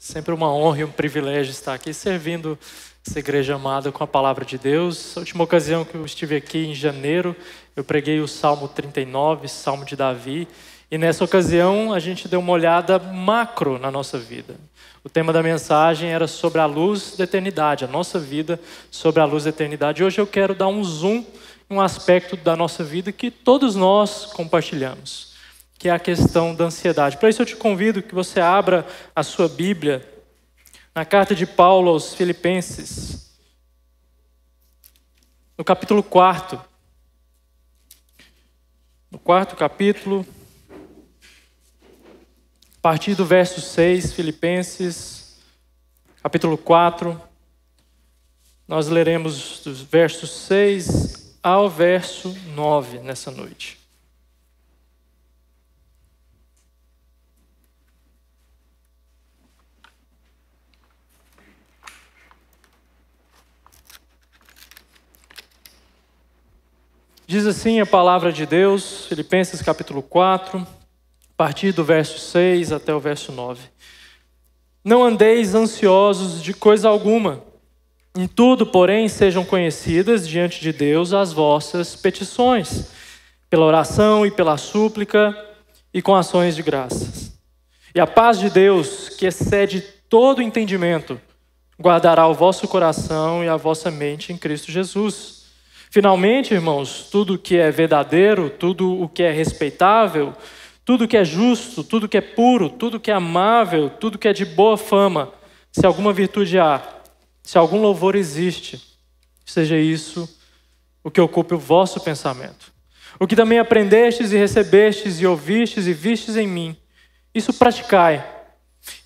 Sempre uma honra e um privilégio estar aqui servindo essa igreja amada com a palavra de Deus. A última ocasião que eu estive aqui em janeiro, eu preguei o Salmo 39, Salmo de Davi. E nessa ocasião a gente deu uma olhada macro na nossa vida. O tema da mensagem era sobre a luz da eternidade, a nossa vida sobre a luz da eternidade. Hoje eu quero dar um zoom em um aspecto da nossa vida que todos nós compartilhamos, que é a questão da ansiedade. Para isso eu te convido que você abra a sua Bíblia na carta de Paulo aos Filipenses, no capítulo 4. No quarto capítulo, a partir do verso 6, Filipenses, capítulo 4, nós leremos dos versos 6 ao verso 9 nessa noite. Diz assim a palavra de Deus, Filipenses capítulo 4, a partir do verso 6 até o verso 9. Não andeis ansiosos de coisa alguma. Em tudo, porém, sejam conhecidas diante de Deus as vossas petições, pela oração e pela súplica e com ações de graças. E a paz de Deus, que excede todo entendimento, guardará o vosso coração e a vossa mente em Cristo Jesus. Finalmente, irmãos, tudo o que é verdadeiro, tudo o que é respeitável, tudo o que é justo, tudo o que é puro, tudo o que é amável, tudo o que é de boa fama, se alguma virtude há, se algum louvor existe, seja isso o que ocupe o vosso pensamento. O que também aprendestes e recebestes e ouvistes e vistes em mim, isso praticai,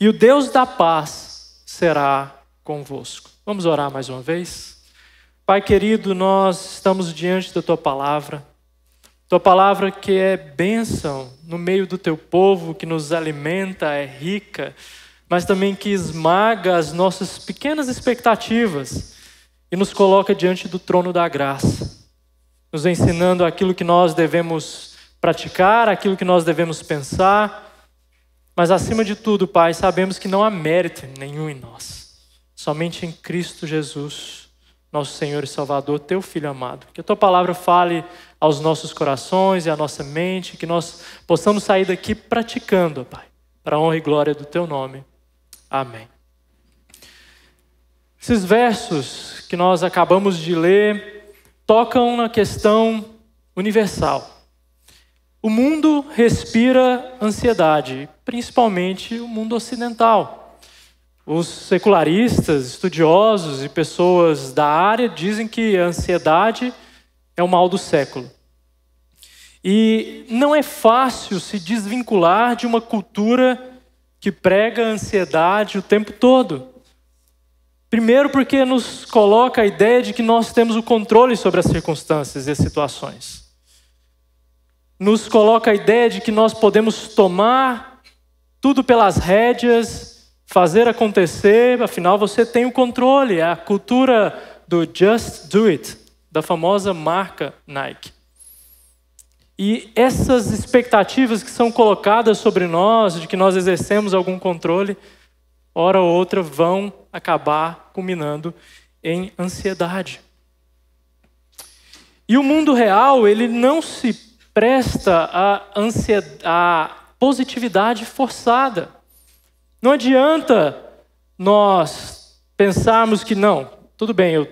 e o Deus da paz será convosco. Vamos orar mais uma vez? Pai querido, nós estamos diante da Tua palavra que é bênção no meio do Teu povo, que nos alimenta, é rica, mas também que esmaga as nossas pequenas expectativas e nos coloca diante do trono da graça, nos ensinando aquilo que nós devemos praticar, aquilo que nós devemos pensar, mas acima de tudo, Pai, sabemos que não há mérito nenhum em nós, somente em Cristo Jesus, nosso Senhor e Salvador, Teu Filho amado. Que a Tua palavra fale aos nossos corações e à nossa mente, que nós possamos sair daqui praticando, Pai, para a honra e glória do Teu nome. Amém. Esses versos que nós acabamos de ler tocam na questão universal. O mundo respira ansiedade, principalmente o mundo ocidental. Os secularistas, estudiosos e pessoas da área dizem que a ansiedade é o mal do século. E não é fácil se desvincular de uma cultura que prega a ansiedade o tempo todo. Primeiro porque nos coloca a ideia de que nós temos o controle sobre as circunstâncias e as situações. Nos coloca a ideia de que nós podemos tomar tudo pelas rédeas, fazer acontecer, afinal você tem o controle. É a cultura do just do it, da famosa marca Nike. E essas expectativas que são colocadas sobre nós, de que nós exercemos algum controle, hora ou outra vão acabar culminando em ansiedade. E o mundo real, ele não se presta à positividade forçada. Não adianta nós pensarmos que não, tudo bem, eu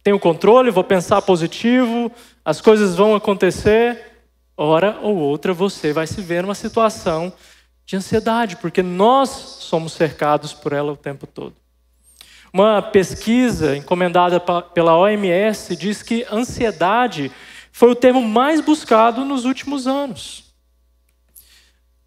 tenho controle, vou pensar positivo, as coisas vão acontecer. Hora ou outra você vai se ver numa situação de ansiedade, porque nós somos cercados por ela o tempo todo. Uma pesquisa encomendada pela OMS diz que ansiedade foi o termo mais buscado nos últimos anos.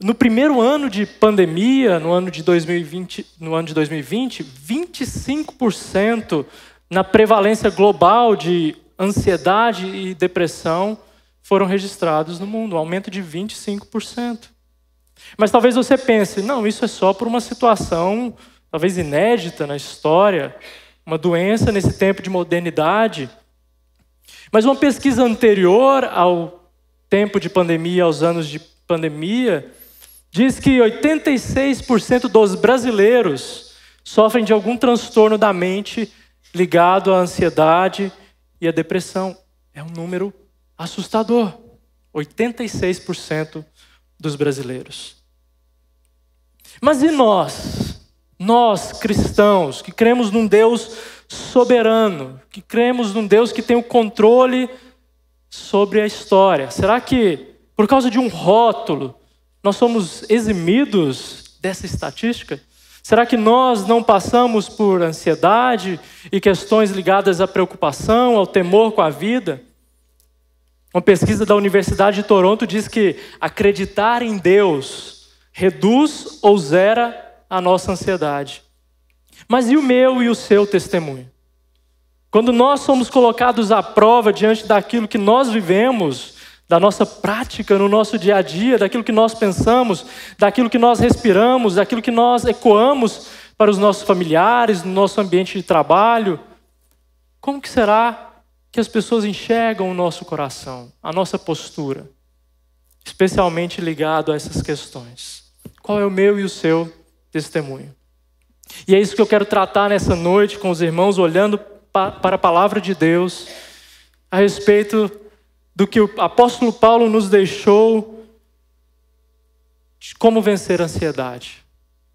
No primeiro ano de pandemia, no ano de 2020, 25% na prevalência global de ansiedade e depressão foram registrados no mundo, um aumento de 25%. Mas talvez você pense, não, isso é só por uma situação talvez inédita na história, uma doença nesse tempo de modernidade. Mas uma pesquisa anterior ao tempo de pandemia, aos anos de pandemia, diz que 86% dos brasileiros sofrem de algum transtorno da mente ligado à ansiedade e à depressão. É um número assustador. 86% dos brasileiros. Mas e nós? Nós, cristãos, que cremos num Deus soberano, que cremos num Deus que tem o controle sobre a história. Será que, por causa de um rótulo, nós somos eximidos dessa estatística? Será que nós não passamos por ansiedade e questões ligadas à preocupação, ao temor com a vida? Uma pesquisa da Universidade de Toronto diz que acreditar em Deus reduz ou zera a nossa ansiedade. Mas e o meu e o seu testemunho? Quando nós somos colocados à prova diante daquilo que nós vivemos, da nossa prática no nosso dia a dia, daquilo que nós pensamos, daquilo que nós respiramos, daquilo que nós ecoamos para os nossos familiares, no nosso ambiente de trabalho, como que será que as pessoas enxergam o nosso coração, a nossa postura, especialmente ligado a essas questões? Qual é o meu e o seu testemunho? E é isso que eu quero tratar nessa noite com os irmãos, olhando para a palavra de Deus, a respeito do que o apóstolo Paulo nos deixou de como vencer a ansiedade.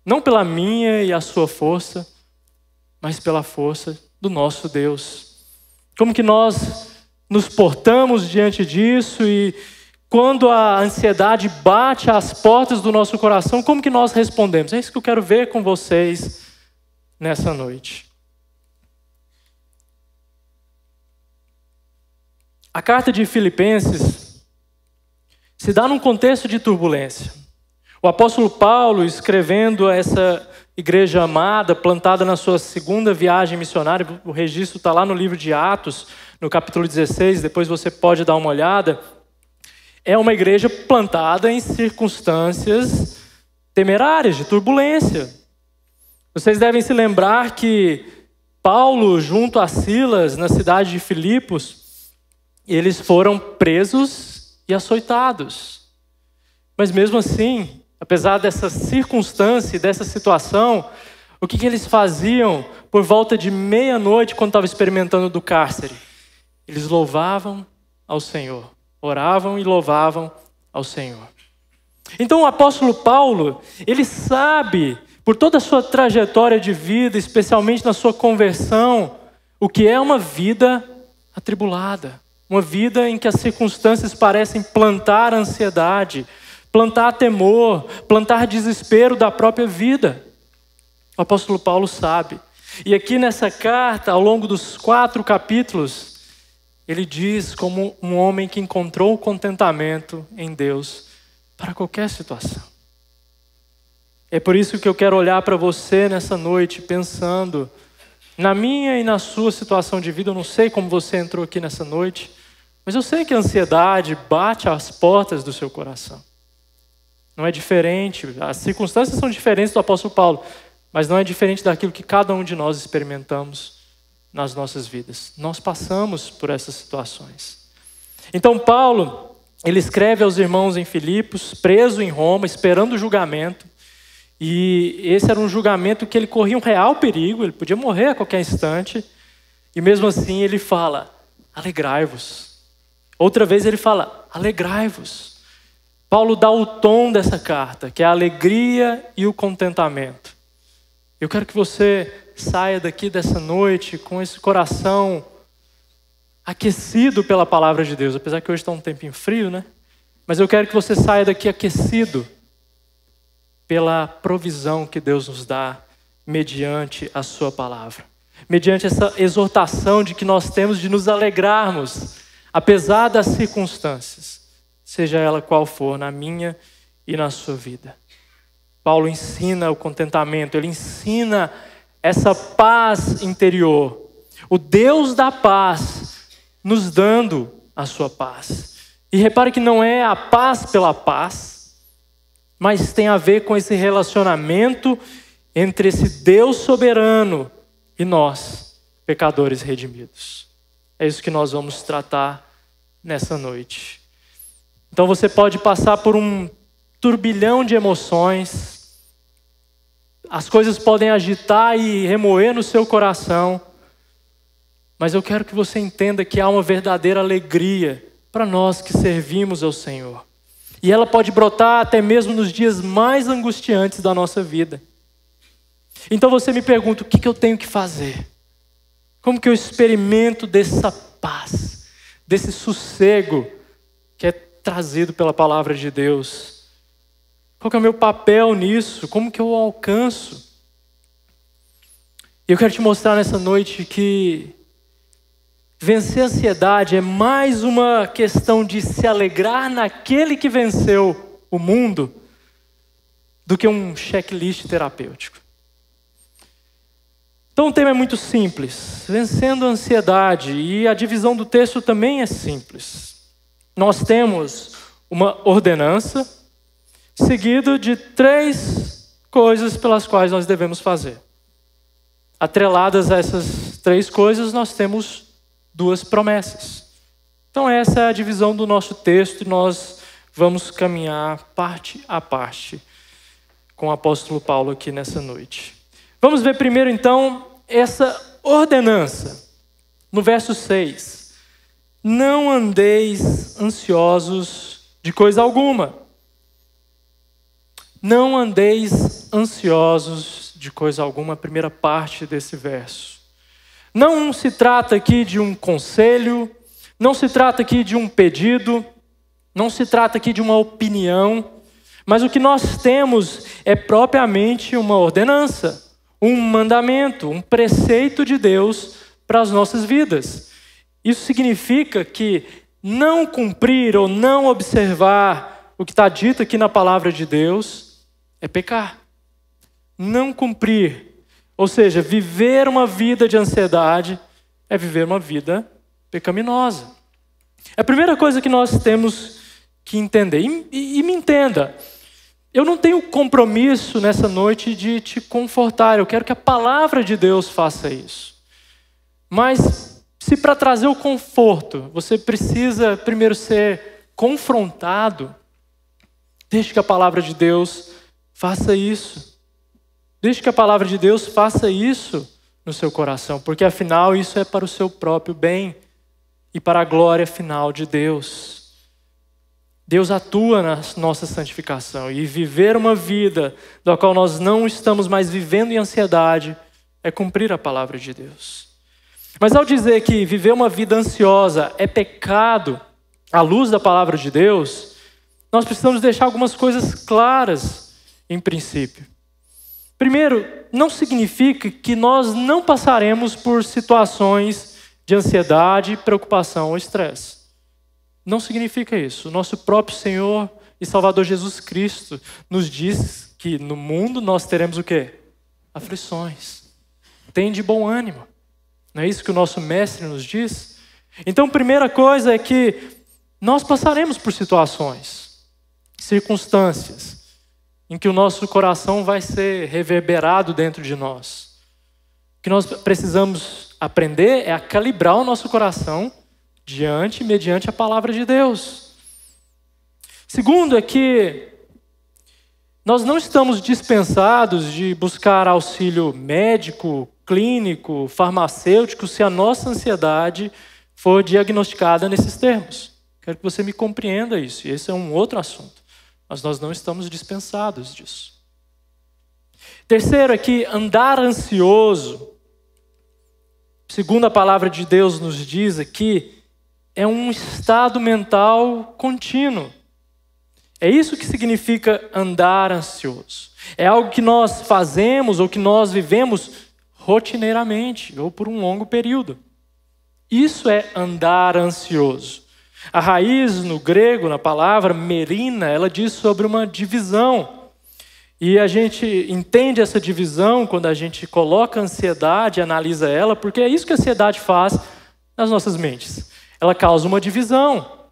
Não pela minha e a sua força, mas pela força do nosso Deus. Como que nós nos portamos diante disso e quando a ansiedade bate às portas do nosso coração, como que nós respondemos? É isso que eu quero ver com vocês nessa noite. A carta de Filipenses se dá num contexto de turbulência. O apóstolo Paulo, escrevendo a essa igreja amada, plantada na sua segunda viagem missionária, o registro está lá no livro de Atos, no capítulo 16, depois você pode dar uma olhada. É uma igreja plantada em circunstâncias temerárias, de turbulência. Vocês devem se lembrar que Paulo, junto a Silas, na cidade de Filipos, eles foram presos e açoitados. Mas mesmo assim, apesar dessa circunstância e dessa situação, o que eles faziam por volta de meia-noite, quando estavam experimentando do cárcere? Eles louvavam ao Senhor. Oravam e louvavam ao Senhor. Então o apóstolo Paulo, ele sabe, por toda a sua trajetória de vida, especialmente na sua conversão, o que é uma vida atribulada. Uma vida em que as circunstâncias parecem plantar ansiedade, plantar temor, plantar desespero da própria vida. O apóstolo Paulo sabe. E aqui nessa carta, ao longo dos 4 capítulos, ele diz como um homem que encontrou contentamento em Deus para qualquer situação. É por isso que eu quero olhar para você nessa noite, pensando na minha e na sua situação de vida. Eu não sei como você entrou aqui nessa noite, mas eu sei que a ansiedade bate às portas do seu coração. Não é diferente, as circunstâncias são diferentes do apóstolo Paulo, mas não é diferente daquilo que cada um de nós experimentamos nas nossas vidas. Nós passamos por essas situações. Então Paulo, ele escreve aos irmãos em Filipos, preso em Roma, esperando o julgamento. E esse era um julgamento que ele corria um real perigo, ele podia morrer a qualquer instante. E mesmo assim ele fala, alegrai-vos. Outra vez ele fala, alegrai-vos. Paulo dá o tom dessa carta, que é a alegria e o contentamento. Eu quero que você saia daqui dessa noite com esse coração aquecido pela palavra de Deus. Apesar que hoje está um tempinho frio, né? Mas eu quero que você saia daqui aquecido pela provisão que Deus nos dá mediante a sua palavra. Mediante essa exortação de que nós temos de nos alegrarmos, apesar das circunstâncias, seja ela qual for, na minha e na sua vida. Paulo ensina o contentamento, ele ensina essa paz interior. O Deus da paz nos dando a sua paz. E repare que não é a paz pela paz, mas tem a ver com esse relacionamento entre esse Deus soberano e nós, pecadores redimidos. É isso que nós vamos tratar nessa noite. Então você pode passar por um turbilhão de emoções. As coisas podem agitar e remoer no seu coração. Mas eu quero que você entenda que há uma verdadeira alegria para nós que servimos ao Senhor. E ela pode brotar até mesmo nos dias mais angustiantes da nossa vida. Então você me pergunta, o que eu tenho que fazer? Como que eu experimento dessa paz, desse sossego que é trazido pela palavra de Deus? Qual que é o meu papel nisso? Como que eu alcanço? E eu quero te mostrar nessa noite que vencer a ansiedade é mais uma questão de se alegrar naquele que venceu o mundo do que um checklist terapêutico. Então o tema é muito simples, vencendo a ansiedade, e a divisão do texto também é simples. Nós temos uma ordenança, seguido de 3 coisas pelas quais nós devemos fazer. Atreladas a essas 3 coisas, nós temos 2 promessas. Então essa é a divisão do nosso texto, e nós vamos caminhar parte a parte com o apóstolo Paulo aqui nessa noite. Vamos ver primeiro então essa ordenança, no verso 6. Não andeis ansiosos de coisa alguma. Não andeis ansiosos de coisa alguma, a primeira parte desse verso. Não se trata aqui de um conselho, não se trata aqui de um pedido, não se trata aqui de uma opinião, mas o que nós temos é propriamente uma ordenança, um mandamento, um preceito de Deus para as nossas vidas. Isso significa que não cumprir ou não observar o que está dito aqui na palavra de Deus é pecar. Não cumprir, ou seja, viver uma vida de ansiedade é viver uma vida pecaminosa. É a primeira coisa que nós temos que entender. E me entenda, eu não tenho compromisso nessa noite de te confortar, eu quero que a palavra de Deus faça isso. Mas se para trazer o conforto, você precisa primeiro ser confrontado, deixe que a palavra de Deus faça isso. Deixe que a palavra de Deus faça isso no seu coração, porque afinal isso é para o seu próprio bem e para a glória final de Deus. Deus atua na nossa santificação, e viver uma vida da qual nós não estamos mais vivendo em ansiedade é cumprir a palavra de Deus. Mas ao dizer que viver uma vida ansiosa é pecado à luz da palavra de Deus, nós precisamos deixar algumas coisas claras em princípio. Primeiro, não significa que nós não passaremos por situações de ansiedade, preocupação ou estresse. Não significa isso. O nosso próprio Senhor e Salvador Jesus Cristo nos diz que no mundo nós teremos o quê? Aflições. Tem de bom ânimo. Não é isso que o nosso mestre nos diz? Então, a primeira coisa é que nós passaremos por situações, circunstâncias, em que o nosso coração vai ser reverberado dentro de nós. O que nós precisamos aprender é a calibrar o nosso coração mediante a palavra de Deus. Segundo é que nós não estamos dispensados de buscar auxílio médico, clínico, farmacêutico, se a nossa ansiedade for diagnosticada nesses termos. Quero que você me compreenda isso, e esse é um outro assunto. Mas nós não estamos dispensados disso. Terceiro é que andar ansioso, segundo a palavra de Deus nos diz aqui, é um estado mental contínuo. É isso que significa andar ansioso. É algo que nós fazemos ou que nós vivemos rotineiramente ou por um longo período. Isso é andar ansioso. A raiz no grego, na palavra merina, ela diz sobre uma divisão. E a gente entende essa divisão quando a gente coloca a ansiedade, analisa ela, porque é isso que a ansiedade faz nas nossas mentes. Ela causa uma divisão.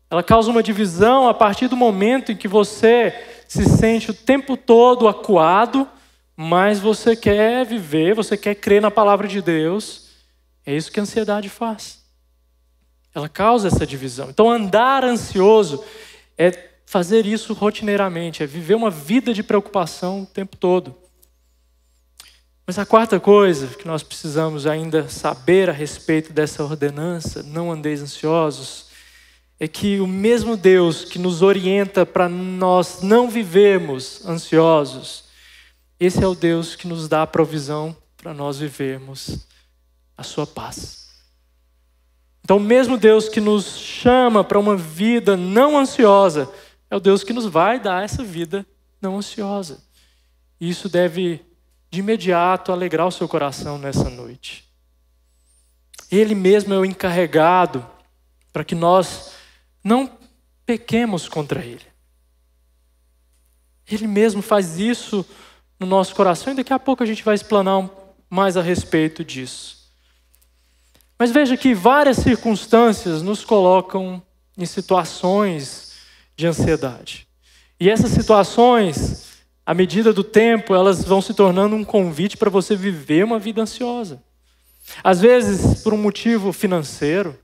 Ela causa uma divisão a partir do momento em que você se sente o tempo todo acuado, mas você quer viver, você quer crer na palavra de Deus. É isso que a ansiedade faz. Ela causa essa divisão. Então, andar ansioso é fazer isso rotineiramente, é viver uma vida de preocupação o tempo todo. Mas a quarta coisa que nós precisamos ainda saber a respeito dessa ordenança, não andeis ansiosos, é que o mesmo Deus que nos orienta para nós não vivermos ansiosos, esse é o Deus que nos dá a provisão para nós vivermos a sua paz. Então, o mesmo Deus que nos chama para uma vida não ansiosa, é o Deus que nos vai dar essa vida não ansiosa. E isso deve, de imediato, alegrar o seu coração nessa noite. Ele mesmo é o encarregado para que nós não pequemos contra Ele. Ele mesmo faz isso no nosso coração e daqui a pouco a gente vai explanar mais a respeito disso. Mas veja que várias circunstâncias nos colocam em situações de ansiedade. E essas situações, à medida do tempo, elas vão se tornando um convite para você viver uma vida ansiosa. Às vezes, por um motivo financeiro,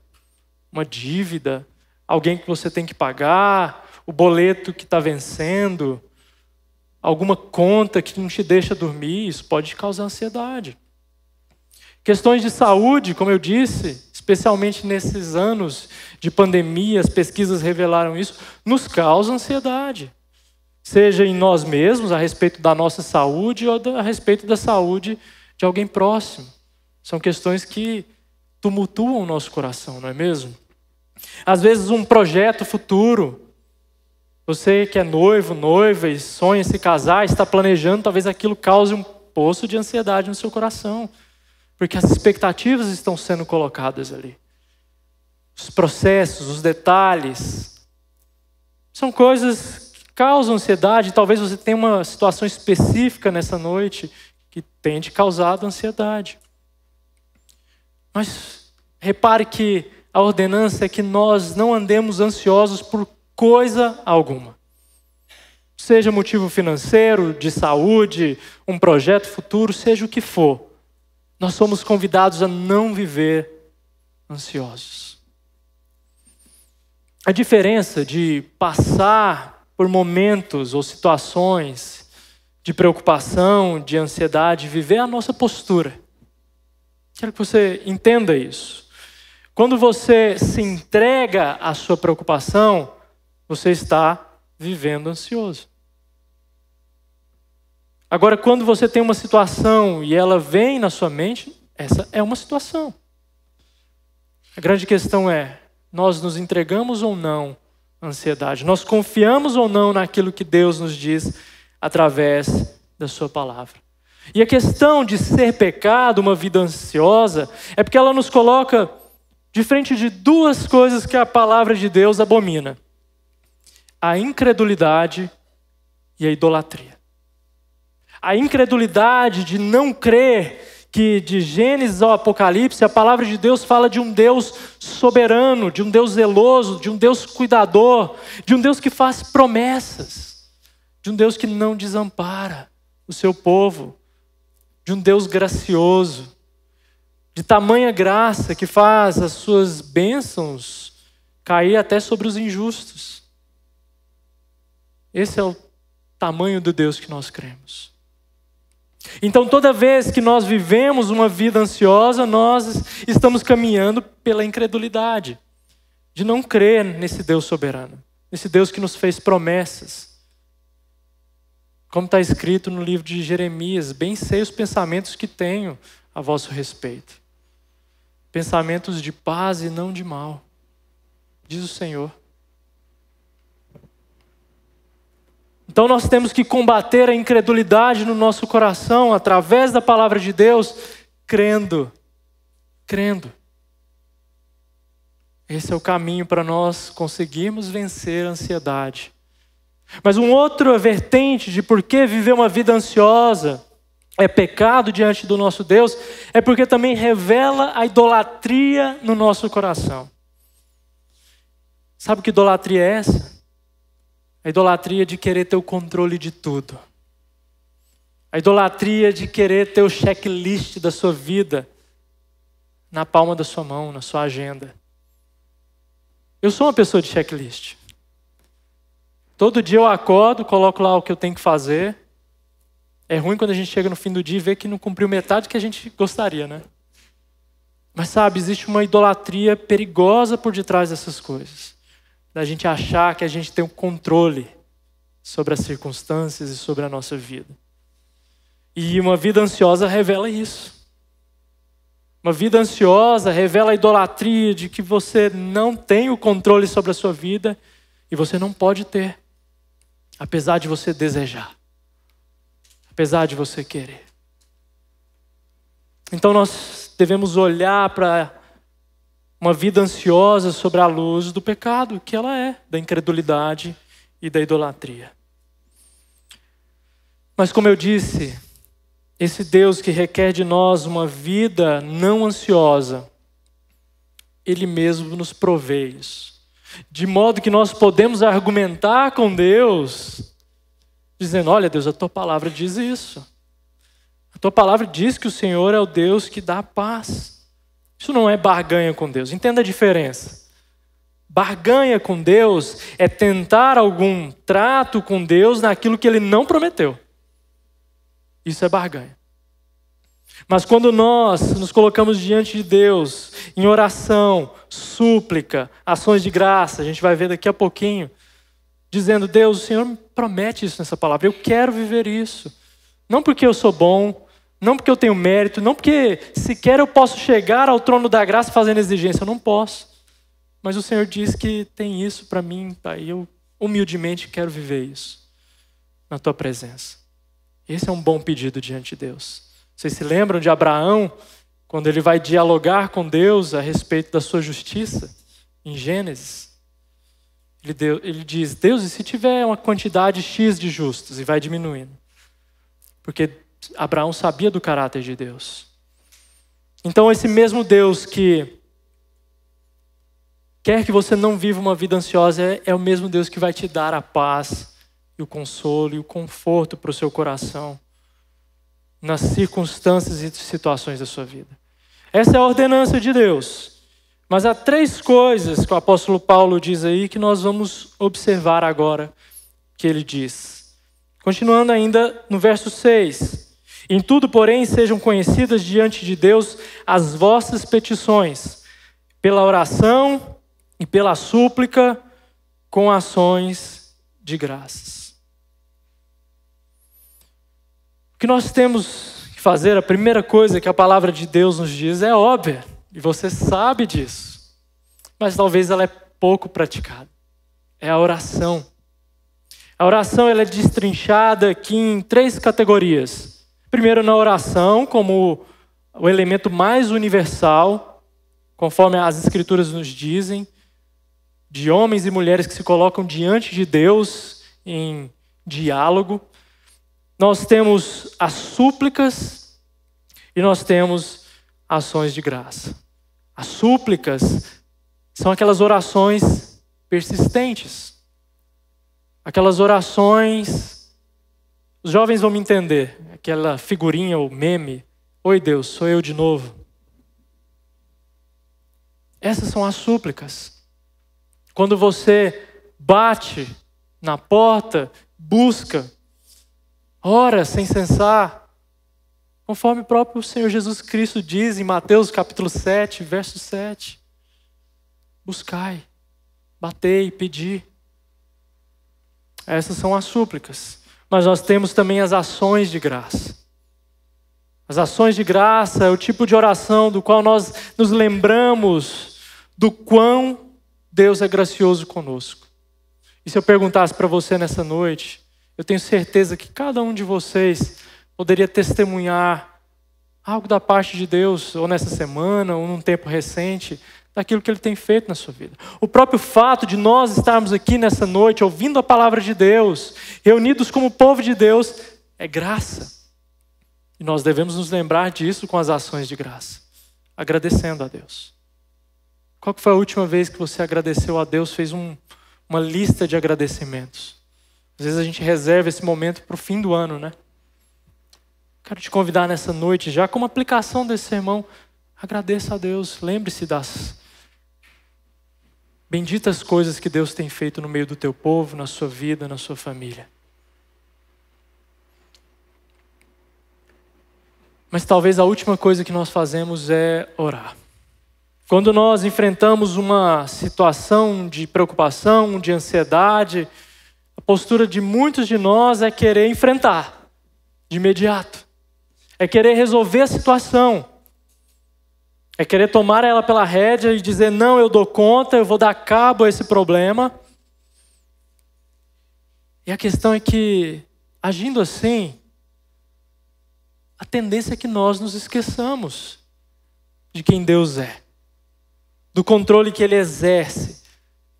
uma dívida, alguém que você tem que pagar, o boleto que está vencendo, alguma conta que não te deixa dormir, isso pode causar ansiedade. Questões de saúde, como eu disse, especialmente nesses anos de pandemia, as pesquisas revelaram isso, nos causam ansiedade. Seja em nós mesmos, a respeito da nossa saúde, ou a respeito da saúde de alguém próximo. São questões que tumultuam o nosso coração, não é mesmo? Às vezes um projeto futuro, você que é noivo, noiva e sonha se casar, está planejando, talvez aquilo cause um poço de ansiedade no seu coração. Porque as expectativas estão sendo colocadas ali. Os processos, os detalhes. São coisas que causam ansiedade. Talvez você tenha uma situação específica nessa noite que tenha te causado ansiedade. Mas repare que a ordenança é que nós não andemos ansiosos por coisa alguma. Seja motivo financeiro, de saúde, um projeto futuro, seja o que for. Nós somos convidados a não viver ansiosos. A diferença de passar por momentos ou situações de preocupação, de ansiedade, viver a nossa postura. Quero que você entenda isso. Quando você se entrega à sua preocupação, você está vivendo ansioso. Agora, quando você tem uma situação e ela vem na sua mente, essa é uma situação. A grande questão é, nós nos entregamos ou não à ansiedade? Nós confiamos ou não naquilo que Deus nos diz através da sua palavra? E a questão de ser pecado, uma vida ansiosa, é porque ela nos coloca de frente de duas coisas que a palavra de Deus abomina: a incredulidade e a idolatria. A incredulidade de não crer que de Gênesis ao Apocalipse a palavra de Deus fala de um Deus soberano, de um Deus zeloso, de um Deus cuidador, de um Deus que faz promessas, de um Deus que não desampara o seu povo, de um Deus gracioso, de tamanha graça que faz as suas bênçãos cair até sobre os injustos. Esse é o tamanho do Deus que nós cremos. Então, toda vez que nós vivemos uma vida ansiosa, nós estamos caminhando pela incredulidade, de não crer nesse Deus soberano, nesse Deus que nos fez promessas. Como está escrito no livro de Jeremias: bem sei os pensamentos que tenho a vosso respeito. Pensamentos de paz e não de mal, diz o Senhor. Então nós temos que combater a incredulidade no nosso coração através da palavra de Deus, crendo. Esse é o caminho para nós conseguirmos vencer a ansiedade. Mas uma outra vertente de por que viver uma vida ansiosa é pecado diante do nosso Deus, é porque também revela a idolatria no nosso coração. Sabe que idolatria é essa? A idolatria de querer ter o controle de tudo. A idolatria de querer ter o checklist da sua vida na palma da sua mão, na sua agenda. Eu sou uma pessoa de checklist. Todo dia eu acordo, coloco lá o que eu tenho que fazer. É ruim quando a gente chega no fim do dia e vê que não cumpriu metade que a gente gostaria, né? Mas sabe, existe uma idolatria perigosa por detrás dessas coisas. Da gente achar que a gente tem o controle sobre as circunstâncias e sobre a nossa vida. E uma vida ansiosa revela isso. Uma vida ansiosa revela a idolatria de que você não tem o controle sobre a sua vida e você não pode ter, apesar de você desejar, apesar de você querer. Então nós devemos olhar para uma vida ansiosa sobre a luz do pecado, que ela é, da incredulidade e da idolatria. Mas como eu disse, esse Deus que requer de nós uma vida não ansiosa, Ele mesmo nos provê isso. De modo que nós podemos argumentar com Deus, dizendo, olha Deus, a tua palavra diz isso. A tua palavra diz que o Senhor é o Deus que dá paz. Isso não é barganha com Deus. Entenda a diferença. Barganha com Deus é tentar algum trato com Deus naquilo que Ele não prometeu. Isso é barganha. Mas quando nós nos colocamos diante de Deus, em oração, súplica, ações de graça, a gente vai ver daqui a pouquinho, dizendo, Deus, o Senhor me promete isso nessa palavra, eu quero viver isso. Não porque eu sou bom, não porque eu tenho mérito, não porque sequer eu posso chegar ao trono da graça fazendo exigência, eu não posso. Mas o Senhor diz que tem isso para mim, Pai, e eu humildemente quero viver isso na tua presença. Esse é um bom pedido diante de Deus. Vocês se lembram de Abraão, quando ele vai dialogar com Deus a respeito da sua justiça, em Gênesis? Ele diz, Deus, e se tiver uma quantidade X de justos? E vai diminuindo. Porque Abraão sabia do caráter de Deus. Então esse mesmo Deus que quer que você não viva uma vida ansiosa, é o mesmo Deus que vai te dar a paz e o consolo e o conforto para o seu coração nas circunstâncias e situações da sua vida. Essa é a ordenança de Deus. Mas há 3 coisas que o apóstolo Paulo diz aí que nós vamos observar agora que ele diz. Continuando ainda no verso 6. Em tudo, porém, sejam conhecidas diante de Deus as vossas petições, pela oração e pela súplica, com ações de graças. O que nós temos que fazer, a primeira coisa que a palavra de Deus nos diz é óbvia, e você sabe disso, mas talvez ela é pouco praticada. É a oração. A oração ela é destrinchada aqui em 3 categorias. Primeiro, na oração, como o elemento mais universal, conforme as Escrituras nos dizem, de homens e mulheres que se colocam diante de Deus em diálogo. Nós temos as súplicas e nós temos ações de graça. As súplicas são aquelas orações persistentes. Aquelas orações, os jovens vão me entender, aquela figurinha ou meme, oi Deus, sou eu de novo. Essas são as súplicas. Quando você bate na porta, busca, ora sem cessar, conforme o próprio Senhor Jesus Cristo diz em Mateus capítulo 7, verso 7. Buscai, batei, pedi. Essas são as súplicas. Mas nós temos também as ações de graça. As ações de graça é o tipo de oração do qual nós nos lembramos do quão Deus é gracioso conosco. E se eu perguntasse para você nessa noite, eu tenho certeza que cada um de vocês poderia testemunhar algo da parte de Deus, ou nessa semana, ou num tempo recente, daquilo que Ele tem feito na sua vida. O próprio fato de nós estarmos aqui nessa noite, ouvindo a palavra de Deus, reunidos como povo de Deus, é graça. E nós devemos nos lembrar disso com as ações de graça, agradecendo a Deus. Qual que foi a última vez que você agradeceu a Deus, fez uma lista de agradecimentos? Às vezes a gente reserva esse momento para o fim do ano, né? Quero te convidar nessa noite, já como aplicação desse sermão, agradeça a Deus, lembre-se das benditas coisas que Deus tem feito no meio do teu povo, na sua vida, na sua família. Mas talvez a última coisa que nós fazemos é orar. Quando nós enfrentamos uma situação de preocupação, de ansiedade, a postura de muitos de nós é querer enfrentar de imediato. É querer resolver a situação. É querer tomar ela pela rédea e dizer, não, eu dou conta, eu vou dar cabo a esse problema. E a questão é que, agindo assim, a tendência é que nós nos esqueçamos de quem Deus é, do controle que Ele exerce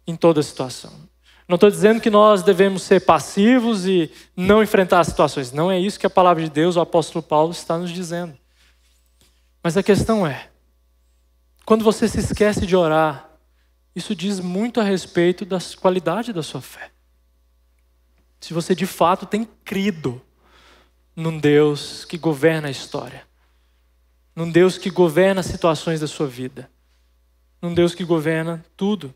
em toda situação. Não estou dizendo que nós devemos ser passivos e não enfrentar as situações. Não é isso que a palavra de Deus, o apóstolo Paulo, está nos dizendo. Mas a questão é, quando você se esquece de orar, isso diz muito a respeito da qualidade da sua fé. Se você de fato tem crido num Deus que governa a história, num Deus que governa as situações da sua vida, num Deus que governa tudo.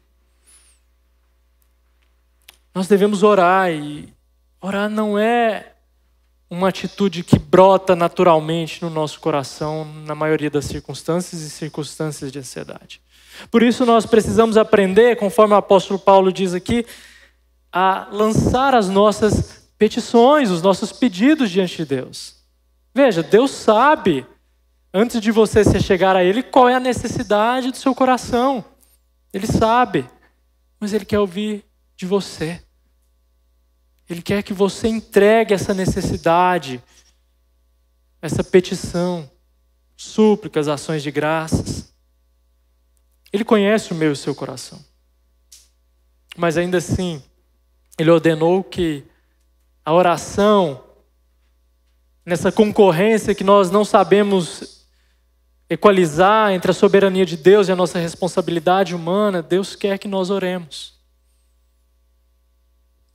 Nós devemos orar, e orar não é uma atitude que brota naturalmente no nosso coração na maioria das circunstâncias e circunstâncias de ansiedade. Por isso nós precisamos aprender, conforme o apóstolo Paulo diz aqui, a lançar as nossas petições, os nossos pedidos diante de Deus. Veja, Deus sabe, antes de você se chegar a Ele, qual é a necessidade do seu coração. Ele sabe, mas Ele quer ouvir de você. Ele quer que você entregue essa necessidade, essa petição, súplicas, ações de graças. Ele conhece o meu e o seu coração. Mas ainda assim, Ele ordenou que a oração, nessa concorrência que nós não sabemos equalizar entre a soberania de Deus e a nossa responsabilidade humana, Deus quer que nós oremos.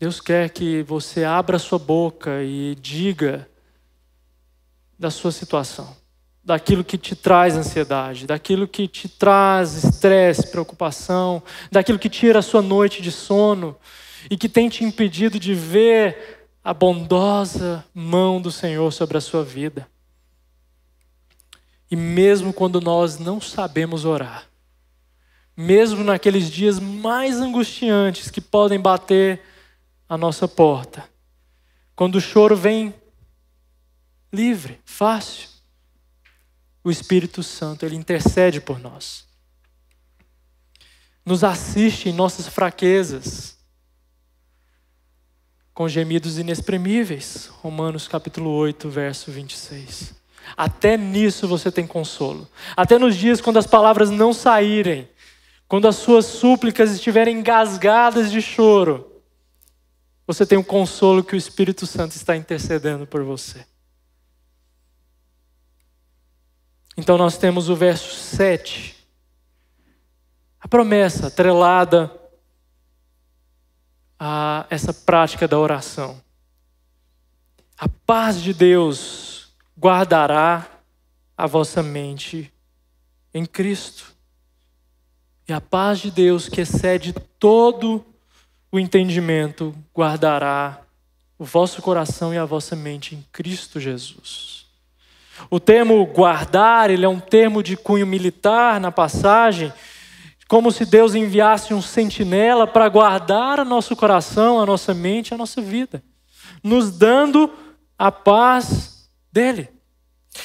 Deus quer que você abra a sua boca e diga da sua situação, daquilo que te traz ansiedade, daquilo que te traz estresse, preocupação, daquilo que tira a sua noite de sono e que tem te impedido de ver a bondosa mão do Senhor sobre a sua vida. E mesmo quando nós não sabemos orar, mesmo naqueles dias mais angustiantes que podem bater a nossa porta, quando o choro vem livre, fácil, o Espírito Santo, Ele intercede por nós. Nos assiste em nossas fraquezas, com gemidos inexprimíveis. Romanos capítulo 8, verso 26. Até nisso você tem consolo. Até nos dias quando as palavras não saírem, quando as suas súplicas estiverem engasgadas de choro, você tem o consolo que o Espírito Santo está intercedendo por você. Então nós temos o verso 7. A promessa atrelada a essa prática da oração. A paz de Deus guardará a vossa mente em Cristo. E a paz de Deus, que excede todo o entendimento, guardará o vosso coração e a vossa mente em Cristo Jesus. O termo guardar, ele é um termo de cunho militar na passagem, como se Deus enviasse um sentinela para guardar o nosso coração, a nossa mente, a nossa vida, nos dando a paz dele.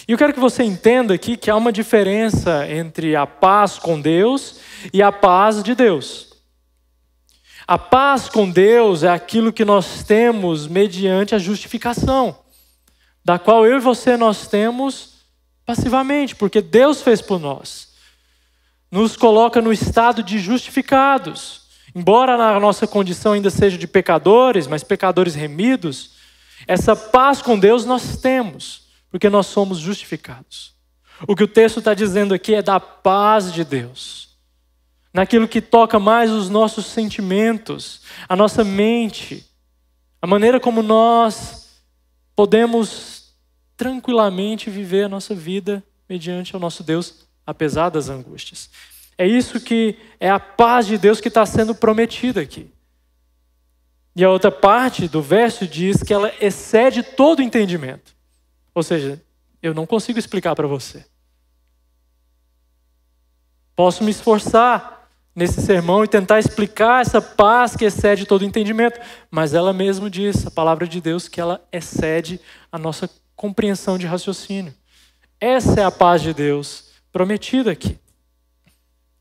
E eu quero que você entenda aqui que há uma diferença entre a paz com Deus e a paz de Deus. A paz com Deus é aquilo que nós temos mediante a justificação, da qual eu e você nós temos passivamente, porque Deus fez por nós. Nos coloca no estado de justificados. Embora a nossa condição ainda seja de pecadores, mas pecadores remidos, essa paz com Deus nós temos, porque nós somos justificados. O que o texto está dizendo aqui é da paz de Deus. Naquilo que toca mais os nossos sentimentos, a nossa mente, a maneira como nós podemos tranquilamente viver a nossa vida mediante o nosso Deus, apesar das angústias. É isso que é a paz de Deus que está sendo prometida aqui. E a outra parte do verso diz que ela excede todo entendimento. Ou seja, eu não consigo explicar para você. Posso me esforçar nesse sermão e tentar explicar essa paz que excede todo entendimento, mas ela mesma diz, a palavra de Deus, que ela excede a nossa compreensão de raciocínio. Essa é a paz de Deus prometida aqui.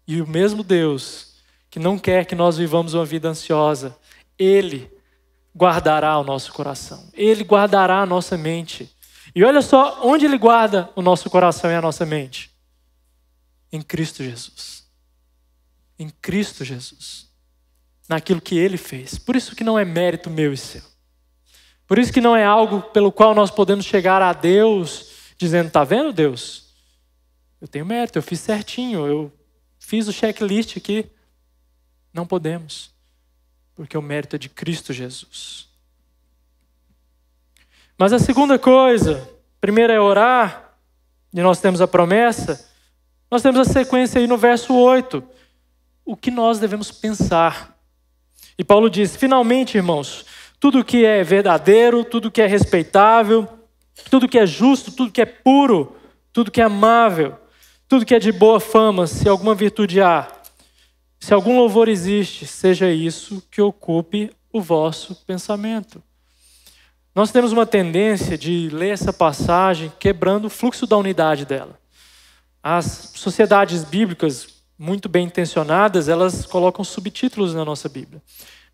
E o mesmo Deus que não quer que nós vivamos uma vida ansiosa, Ele guardará o nosso coração. Ele guardará a nossa mente. E olha só onde Ele guarda o nosso coração e a nossa mente. Em Cristo Jesus. Em Cristo Jesus. Naquilo que Ele fez. Por isso que não é mérito meu e seu. Por isso que não é algo pelo qual nós podemos chegar a Deus dizendo, tá vendo, Deus? Eu tenho mérito, eu fiz certinho, eu fiz o checklist aqui. Não podemos. Porque o mérito é de Cristo Jesus. Mas a segunda coisa, primeiro é orar, e nós temos a promessa. Nós temos a sequência aí no verso 8. O que nós devemos pensar? E Paulo diz, finalmente, irmãos, tudo que é verdadeiro, tudo que é respeitável, tudo que é justo, tudo que é puro, tudo que é amável, tudo que é de boa fama, se alguma virtude há, se algum louvor existe, seja isso que ocupe o vosso pensamento. Nós temos uma tendência de ler essa passagem quebrando o fluxo da unidade dela. As sociedades bíblicas, muito bem intencionadas, elas colocam subtítulos na nossa Bíblia.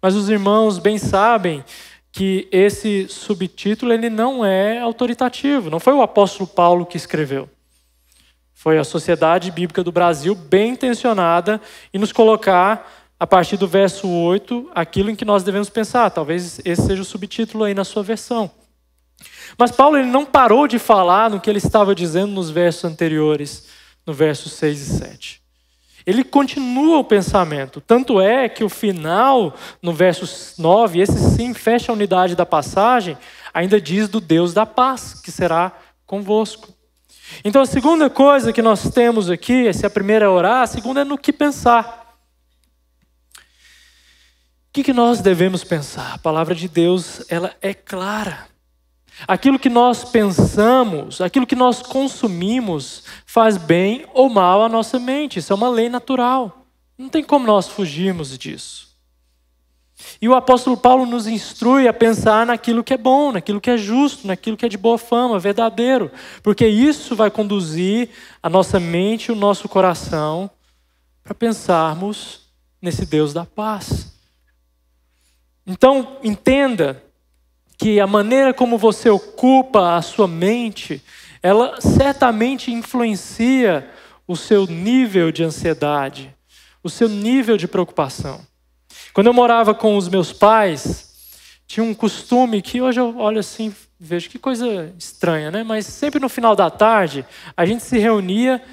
Mas os irmãos bem sabem que esse subtítulo ele não é autoritativo. Não foi o apóstolo Paulo que escreveu. Foi a Sociedade Bíblica do Brasil, bem intencionada, em nos colocar, a partir do verso 8, aquilo em que nós devemos pensar. Talvez esse seja o subtítulo aí na sua versão. Mas Paulo ele não parou de falar no que ele estava dizendo nos versos anteriores, no versos 6 e 7. Ele continua o pensamento. Tanto é que o final, no verso 9, esse sim fecha a unidade da passagem, ainda diz do Deus da paz, que será convosco. Então a segunda coisa que nós temos aqui, se a primeira é orar, a segunda é no que pensar. O que nós devemos pensar? A palavra de Deus, ela é clara. Aquilo que nós pensamos, aquilo que nós consumimos, faz bem ou mal à nossa mente. Isso é uma lei natural. Não tem como nós fugirmos disso. E o apóstolo Paulo nos instrui a pensar naquilo que é bom, naquilo que é justo, naquilo que é de boa fama, verdadeiro. Porque isso vai conduzir a nossa mente e o nosso coração para pensarmos nesse Deus da paz. Então, entenda que a maneira como você ocupa a sua mente, ela certamente influencia o seu nível de ansiedade, o seu nível de preocupação. Quando eu morava com os meus pais, tinha um costume que hoje eu olho assim, vejo que coisa estranha, né? Mas sempre no final da tarde, a gente se reunia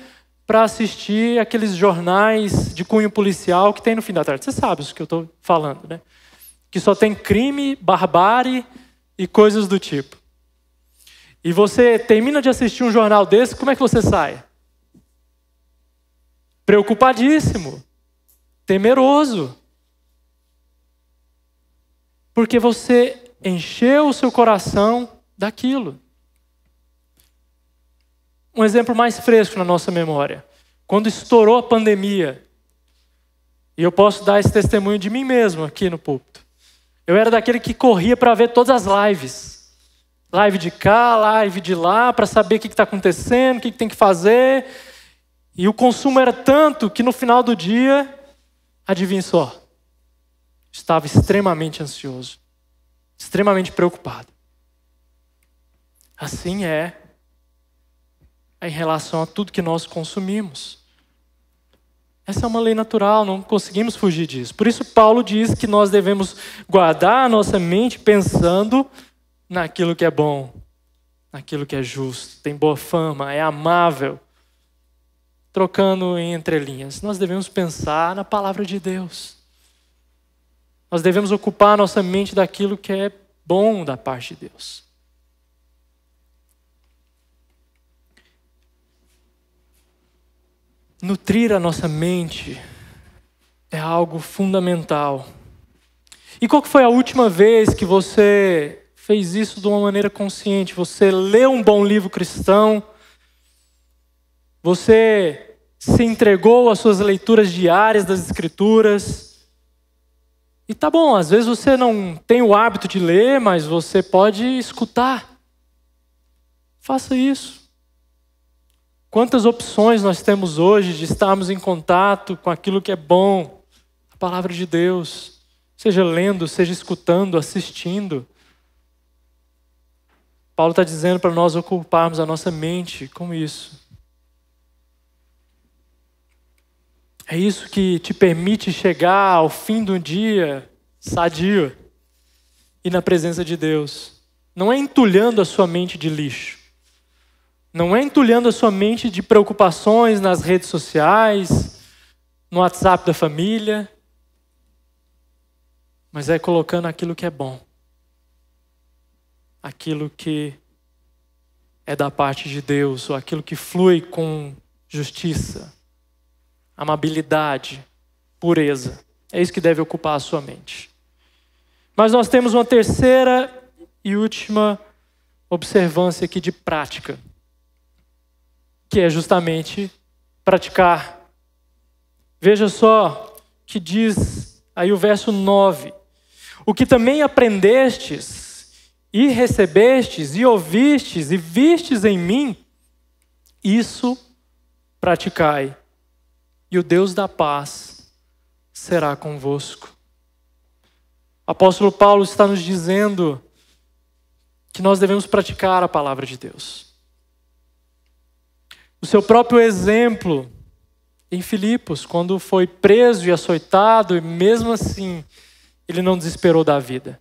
para assistir aqueles jornais de cunho policial que tem no fim da tarde. Você sabe o que eu estou falando, né? Que só tem crime, barbárie e coisas do tipo. E você termina de assistir um jornal desse, como é que você sai? Preocupadíssimo, temeroso. Porque você encheu o seu coração daquilo. Um exemplo mais fresco na nossa memória. Quando estourou a pandemia, e eu posso dar esse testemunho de mim mesmo aqui no púlpito. Eu era daquele que corria para ver todas as lives. Live de cá, live de lá, para saber o que está acontecendo, o que tem que fazer. E o consumo era tanto que no final do dia, adivinha só, estava extremamente ansioso, extremamente preocupado. Assim é em relação a tudo que nós consumimos. Essa é uma lei natural, não conseguimos fugir disso. Por isso Paulo diz que nós devemos guardar a nossa mente pensando naquilo que é bom, naquilo que é justo, tem boa fama, é amável. Trocando em entrelinhas, nós devemos pensar na palavra de Deus. Nós devemos ocupar a nossa mente daquilo que é bom da parte de Deus. nutrir a nossa mente é algo fundamental. E qual que foi a última vez que você fez isso de uma maneira consciente? Você leu um bom livro cristão? Você se entregou às suas leituras diárias das Escrituras? E tá bom, às vezes você não tem o hábito de ler, mas você pode escutar. Faça isso. Quantas opções nós temos hoje de estarmos em contato com aquilo que é bom, a palavra de Deus, seja lendo, seja escutando, assistindo. Paulo está dizendo para nós ocuparmos a nossa mente com isso. É isso que te permite chegar ao fim do dia sadio e na presença de Deus. Não é entulhando a sua mente de lixo. Não é entulhando a sua mente de preocupações nas redes sociais, no WhatsApp da família, mas é colocando aquilo que é bom. Aquilo que é da parte de Deus, ou aquilo que flui com justiça, amabilidade, pureza. É isso que deve ocupar a sua mente. Mas nós temos uma terceira e última observância aqui de prática, que é justamente praticar. Veja só que diz aí o verso 9. O que também aprendestes, e recebestes, e ouvistes, e vistes em mim, isso praticai, e o Deus da paz será convosco. O apóstolo Paulo está nos dizendo que nós devemos praticar a palavra de Deus. O seu próprio exemplo em Filipos, quando foi preso e açoitado, e mesmo assim ele não desesperou da vida.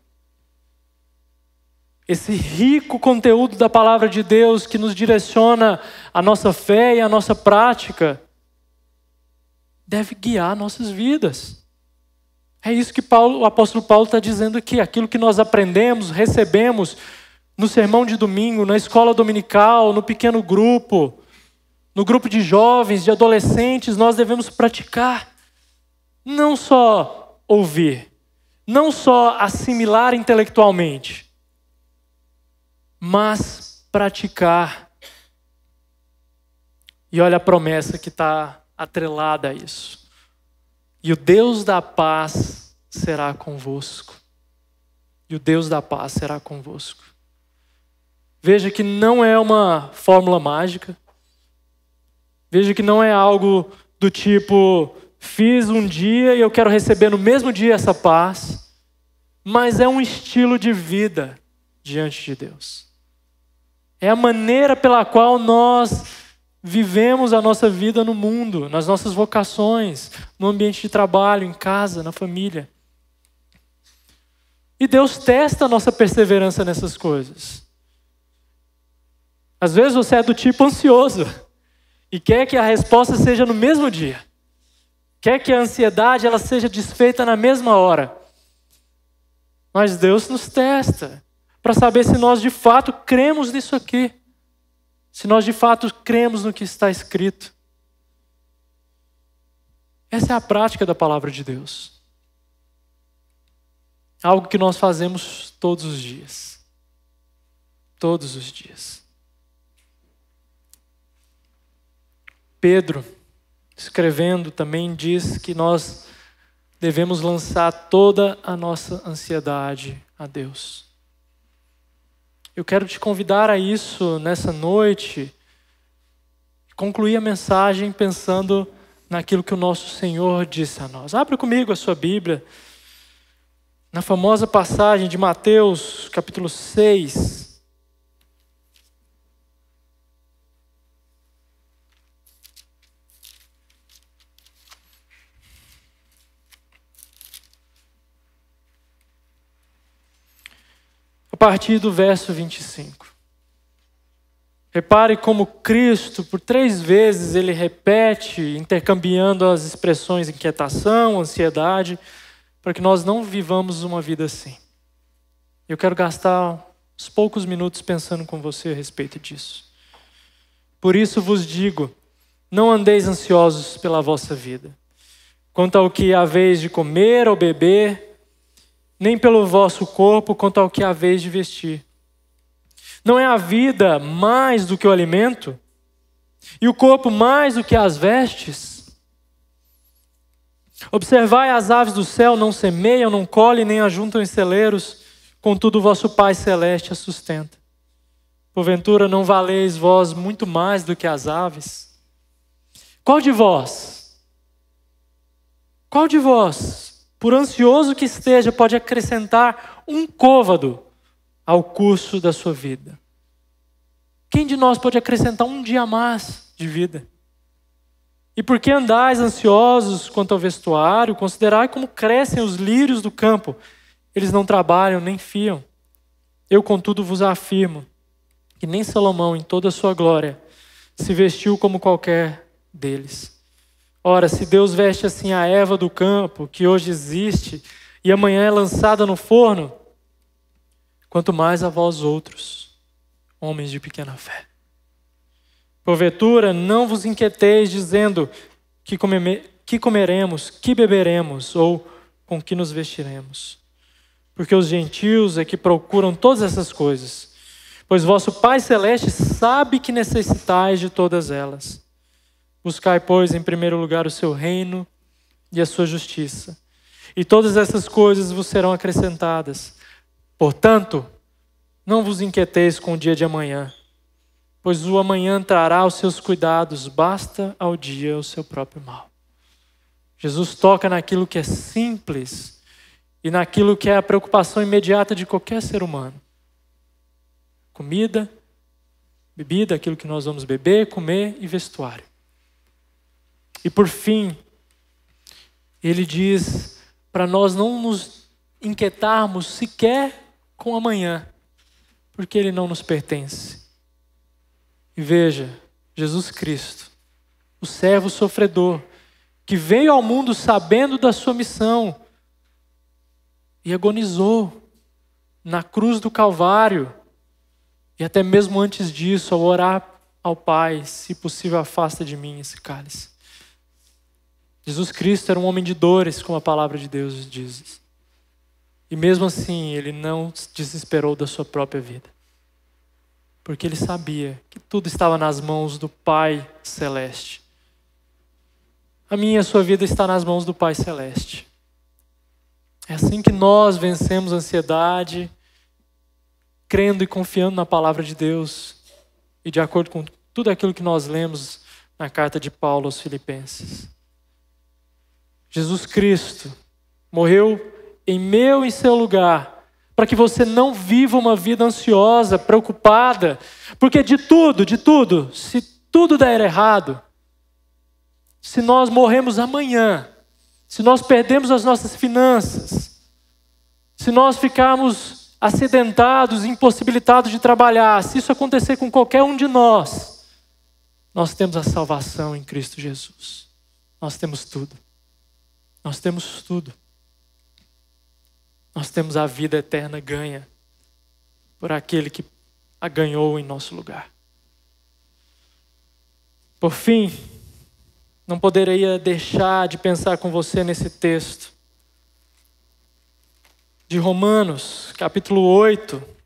Esse rico conteúdo da palavra de Deus que nos direciona a nossa fé e a nossa prática deve guiar nossas vidas. É isso que o apóstolo Paulo está dizendo aqui. Aquilo que nós aprendemos, recebemos no sermão de domingo, na escola dominical, no pequeno grupo, no grupo de jovens, de adolescentes, nós devemos praticar. Não só ouvir, não só assimilar intelectualmente, mas praticar. E olha a promessa que está atrelada a isso. E o Deus da paz será convosco. E o Deus da paz será convosco. Veja que não é uma fórmula mágica. Veja que não é algo do tipo, fiz um dia e eu quero receber no mesmo dia essa paz. Mas é um estilo de vida diante de Deus. É a maneira pela qual nós vivemos a nossa vida no mundo, nas nossas vocações, no ambiente de trabalho, em casa, na família. E Deus testa a nossa perseverança nessas coisas. Às vezes você é do tipo ansioso e quer que a resposta seja no mesmo dia. Quer que a ansiedade ela seja desfeita na mesma hora. Mas Deus nos testa para saber se nós de fato cremos nisso aqui. Se nós de fato cremos no que está escrito. Essa é a prática da palavra de Deus. Algo que nós fazemos todos os dias. Todos os dias. Pedro, escrevendo, também diz que nós devemos lançar toda a nossa ansiedade a Deus. Eu quero te convidar a isso nessa noite, concluir a mensagem pensando naquilo que o nosso Senhor disse a nós. Abra comigo a sua Bíblia, na famosa passagem de Mateus, capítulo 6. A partir do verso 25. Repare como Cristo, por 3 vezes, ele repete, intercambiando as expressões inquietação, ansiedade, para que nós não vivamos uma vida assim. Eu quero gastar uns poucos minutos pensando com você a respeito disso. Por isso vos digo, Não andeis ansiosos pela vossa vida, quanto ao que haveis de comer ou beber, nem pelo vosso corpo, quanto ao que haveis de vestir. Não é a vida mais do que o alimento? E o corpo mais do que as vestes? Observai as aves do céu, não semeiam, não colhem, nem ajuntam em celeiros, contudo o vosso Pai Celeste as sustenta. Porventura não valeis vós muito mais do que as aves? Qual de vós, por ansioso que esteja, pode acrescentar um côvado ao curso da sua vida? Quem de nós pode acrescentar um dia a mais de vida? E por que andais ansiosos quanto ao vestuário? Considerai como crescem os lírios do campo. Eles não trabalham nem fiam. Eu, contudo, vos afirmo que nem Salomão, em toda a sua glória, se vestiu como qualquer deles. Ora, se Deus veste assim a erva do campo, que hoje existe, e amanhã é lançada no forno, quanto mais a vós outros, homens de pequena fé. Porventura, não vos inquieteis dizendo que comeremos, que beberemos, ou com que nos vestiremos. Porque os gentios é que procuram todas essas coisas, pois vosso Pai Celeste sabe que necessitais de todas elas. Buscai, pois, em primeiro lugar o seu reino e a sua justiça, e todas essas coisas vos serão acrescentadas. Portanto, não vos inquieteis com o dia de amanhã, pois o amanhã trará os seus cuidados, basta ao dia o seu próprio mal. Jesus toca naquilo que é simples e naquilo que é a preocupação imediata de qualquer ser humano. Comida, bebida, aquilo que nós vamos beber, comer e vestuário. E por fim, ele diz para nós não nos inquietarmos sequer com amanhã, porque ele não nos pertence. E veja, Jesus Cristo, o servo sofredor, que veio ao mundo sabendo da sua missão e agonizou na cruz do Calvário, e até mesmo antes disso, ao orar ao Pai, se possível, afasta de mim esse cálice. Jesus Cristo era um homem de dores, como a palavra de Deus diz. E mesmo assim, ele não se desesperou da sua própria vida. Porque ele sabia que tudo estava nas mãos do Pai Celeste. A minha e a sua vida está nas mãos do Pai Celeste. É assim que nós vencemos a ansiedade, crendo e confiando na palavra de Deus e de acordo com tudo aquilo que nós lemos na carta de Paulo aos Filipenses. Jesus Cristo morreu em meu e seu lugar, para que você não viva uma vida ansiosa, preocupada, porque de tudo, se tudo der errado, se nós morremos amanhã, se nós perdemos as nossas finanças, se nós ficarmos acidentados, impossibilitados de trabalhar, se isso acontecer com qualquer um de nós, nós temos a salvação em Cristo Jesus. Nós temos tudo. Nós temos tudo. Nós temos a vida eterna ganha por aquele que a ganhou em nosso lugar. Por fim, não poderia deixar de pensar com você nesse texto de Romanos, capítulo 8.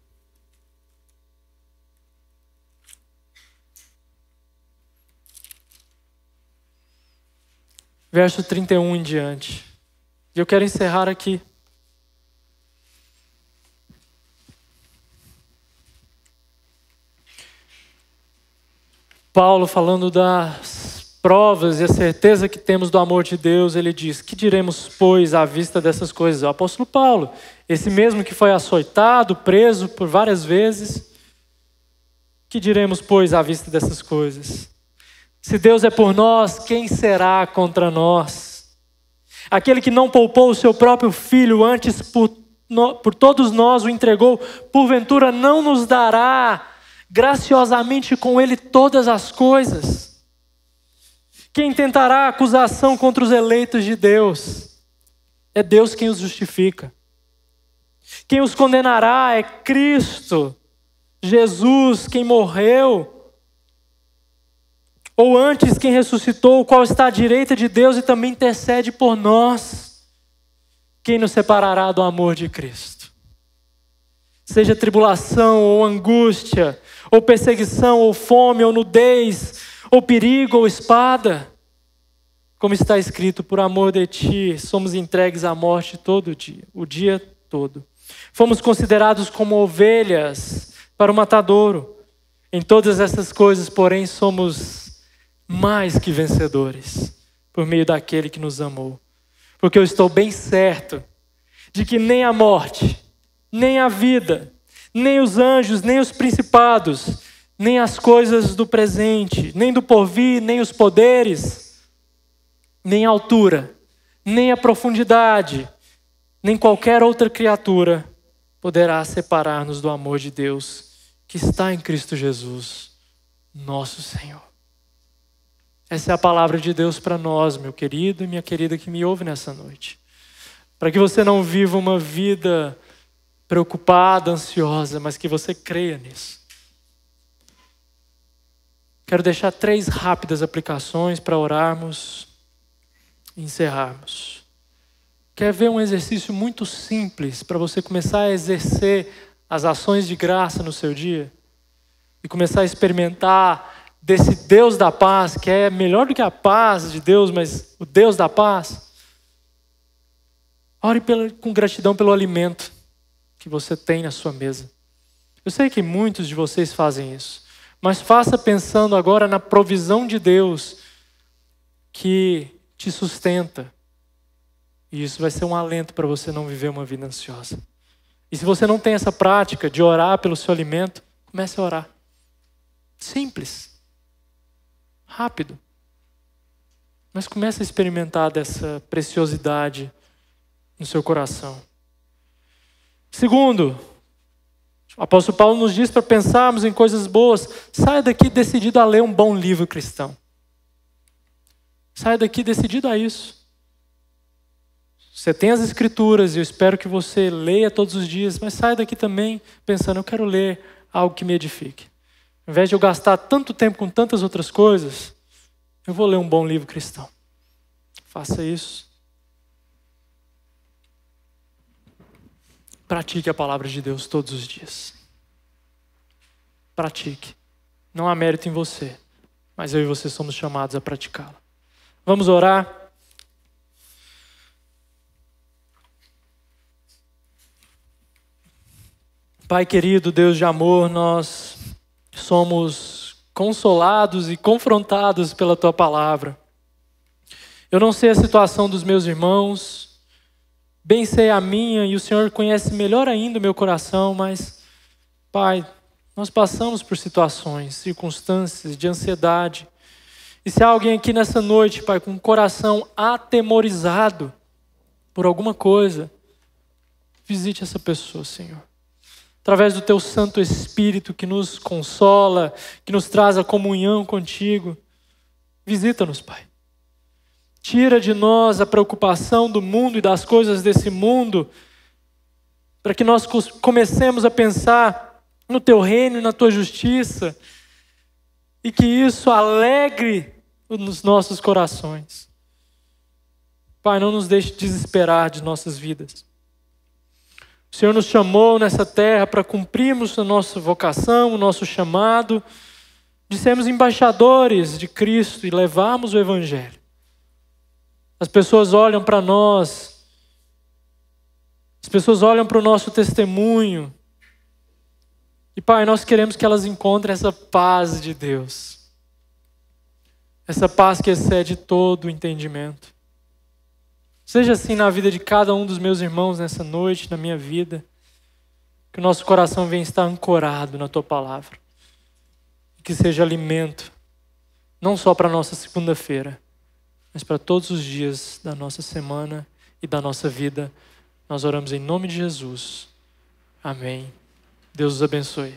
Verso 31 em diante. E eu quero encerrar aqui. Paulo, falando das provas e a certeza que temos do amor de Deus, ele diz: que diremos, pois, à vista dessas coisas? O apóstolo Paulo, esse mesmo que foi açoitado, preso por várias vezes. Que diremos, pois, à vista dessas coisas? Se Deus é por nós, quem será contra nós? Aquele que não poupou o seu próprio filho, antes por todos nós o entregou, porventura não nos dará graciosamente com ele todas as coisas? Quem tentará acusação contra os eleitos de Deus? É Deus quem os justifica. Quem os condenará é Cristo, Jesus, quem morreu. Ou antes, quem ressuscitou, o qual está à direita de Deus e também intercede por nós. Quem nos separará do amor de Cristo? Seja tribulação, ou angústia, ou perseguição, ou fome, ou nudez, ou perigo, ou espada. Como está escrito, por amor de ti, somos entregues à morte todo dia, o dia todo. Fomos considerados como ovelhas para o matadouro. Em todas essas coisas, porém, somos mais que vencedores, por meio daquele que nos amou. Porque eu estou bem certo de que nem a morte, nem a vida, nem os anjos, nem os principados, nem as coisas do presente, nem do porvir, nem os poderes, nem a altura, nem a profundidade, nem qualquer outra criatura poderá separar-nos do amor de Deus que está em Cristo Jesus, nosso Senhor. Essa é a palavra de Deus para nós, meu querido e minha querida que me ouve nessa noite. Para que você não viva uma vida preocupada, ansiosa, mas que você creia nisso. Quero deixar 3 rápidas aplicações para orarmos e encerrarmos. Quer ver um exercício muito simples para você começar a exercer as ações de graça no seu dia? E começar a experimentar desse Deus da paz, que é melhor do que a paz de Deus, mas o Deus da paz? Ore com gratidão pelo alimento que você tem na sua mesa. Eu sei que muitos de vocês fazem isso, mas faça pensando agora na provisão de Deus que te sustenta. E isso vai ser um alento para você não viver uma vida ansiosa. E se você não tem essa prática de orar pelo seu alimento, comece a orar. Simples. Rápido. Mas comece a experimentar dessa preciosidade no seu coração. Segundo, o apóstolo Paulo nos diz para pensarmos em coisas boas. Saia daqui decidido a ler um bom livro cristão. Saia daqui decidido a isso. Você tem as escrituras e eu espero que você leia todos os dias, mas saia daqui também pensando, eu quero ler algo que me edifique. Ao invés de eu gastar tanto tempo com tantas outras coisas, eu vou ler um bom livro cristão. Faça isso. Pratique a palavra de Deus todos os dias. Pratique. Não há mérito em você, mas eu e você somos chamados a praticá-la. Vamos orar. Pai querido, Deus de amor, nós somos consolados e confrontados pela Tua palavra. Eu não sei a situação dos meus irmãos, bem sei a minha, e o Senhor conhece melhor ainda o meu coração, mas, Pai, nós passamos por situações, circunstâncias de ansiedade. E se há alguém aqui nessa noite, Pai, com o coração atemorizado por alguma coisa, visite essa pessoa, Senhor. Através do Teu Santo Espírito que nos consola, que nos traz a comunhão contigo. Visita-nos, Pai. Tira de nós a preocupação do mundo e das coisas desse mundo, para que nós comecemos a pensar no Teu reino e na Tua justiça, e que isso alegre os nossos corações. Pai, não nos deixe desesperar de nossas vidas. O Senhor nos chamou nessa terra para cumprirmos a nossa vocação, o nosso chamado, de sermos embaixadores de Cristo e levarmos o Evangelho. As pessoas olham para nós, as pessoas olham para o nosso testemunho, e Pai, nós queremos que elas encontrem essa paz de Deus, essa paz que excede todo o entendimento. Seja assim na vida de cada um dos meus irmãos nessa noite, na minha vida. Que o nosso coração venha estar ancorado na Tua palavra. Que seja alimento, não só para a nossa segunda-feira, mas para todos os dias da nossa semana e da nossa vida. Nós oramos em nome de Jesus. Amém. Deus os abençoe.